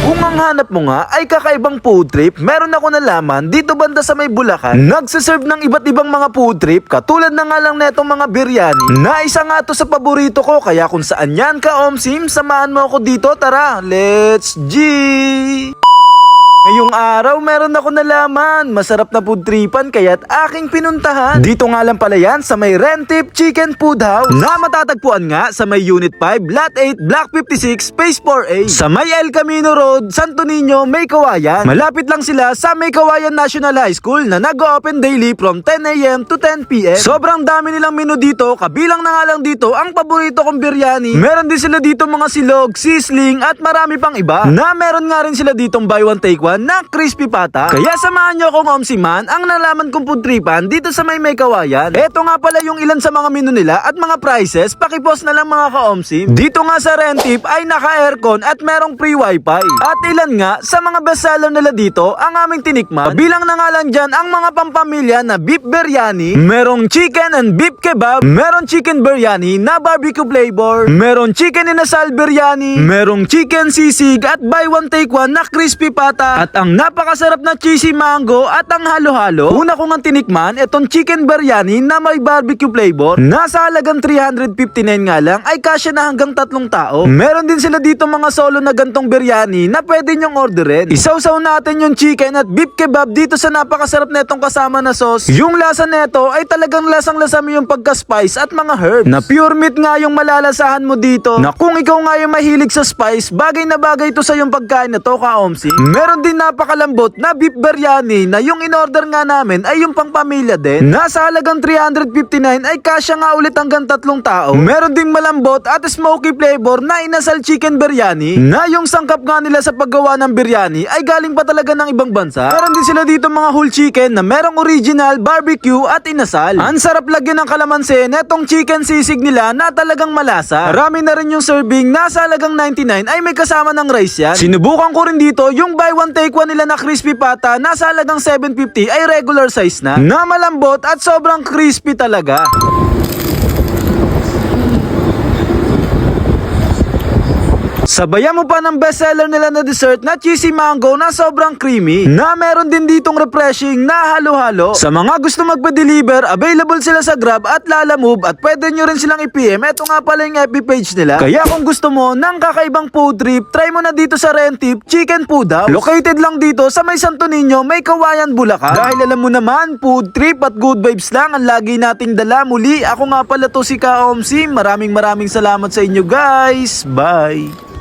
Kung ang hanap mo nga ay kakaibang food trip, meron ako nalaman dito banda sa may Bulacan. Nagsiserve ng iba't ibang mga food trip, katulad na nga lang netong mga biryani, na isa nga to sa paborito ko. Kaya kung saan yan ka Omsim, samahan mo ako dito. Tara, let's G! Ngayong araw, meron ako nalaman. Masarap na food tripan kaya't aking pinuntahan. Dito nga lang pala yan sa may Rentip Chicken Food House na matatagpuan nga sa may Unit 5, Lot 8, Block 56, Space 4A. Sa may El Camino Road, Santo Niño, May Kawayan. Malapit lang sila sa May Kawayan National High School na nag-open daily from 10 AM to 10 PM. Sobrang dami nilang menu dito, kabilang na nga lang dito ang paborito kong biryani. Meron din sila dito mga silog, sisling at marami pang iba. Na meron nga rin sila ditong buy one take one na crispy pata. Kaya samahan nyo akong Omsiman ang nalaman kong food tripan dito sa may Kawayan. Eto nga pala yung ilan sa mga menu nila at mga prices. Pakipost na lang mga ka-Omsim. Dito nga sa Rentip ay naka-aircon at merong free wifi. At ilan nga sa mga bestseller nila dito ang aming tinikman. Bilang na nga lang dyan ang mga pampamilya na beef biryani, merong chicken and beef kebab, merong chicken biryani na barbecue flavor, merong chicken inasal biryani, merong chicken sisig at buy one take one na crispy pata, at ang napakasarap na cheesy mango at ang halo-halo. Una ko nga tinikman itong chicken biryani na may barbecue flavor. Nasa halagang 359 nga lang ay kasya na hanggang 3 tao. Meron din sila dito mga solo na gantong biryani na pwede nyong orderin. Isawsaw natin yung chicken at beef kebab dito sa napakasarap netong kasama na sauce. Yung lasa neto ay talagang lasang-lasa mo yung pagka-spice at mga herbs. Na pure meat nga yung malalasahan mo dito. Na kung ikaw nga yung mahilig sa spice, bagay na bagay ito sa yung pagkain na to ka-Omsi. Meron din napakalambot na beef biryani na yung in-order nga namin ay yung pang pamilya din. Nasa halagang 359 ay kasya nga ulit hanggang 3 tao. Meron ding malambot at smoky flavor na inasal chicken biryani na yung sangkap nga nila sa paggawa ng biryani ay galing pa talaga ng ibang bansa. Meron din sila dito mga whole chicken na merong original, barbecue at inasal. Ang sarap lagyan ng kalamansi netong chicken sisig nila na talagang malasa. Marami na rin yung serving, nasa halagang 99 ay may kasama ng rice yan. Sinubukan ko rin dito yung buy one take one nila na crispy pata, nasa halagang 750 ay regular size na malambot at sobrang crispy talaga. Sabayan mo pa ng bestseller nila na dessert na cheesy mango na sobrang creamy, na meron din ditong refreshing na halo-halo. Sa mga gusto magpa-deliver, available sila sa Grab at Lalamove at pwede nyo rin silang i-PM. Ito nga pala yung FB page nila. Kaya kung gusto mo ng kakaibang food trip, try mo na dito sa Rentip Chicken Food House. Located lang dito sa may Santo Niño, May Kawayan, Bulacan. Dahil alam mo naman, food trip at good vibes lang ang lagi nating dala. Muli, ako nga pala to si ka-Omsim. Maraming salamat sa inyo guys. Bye!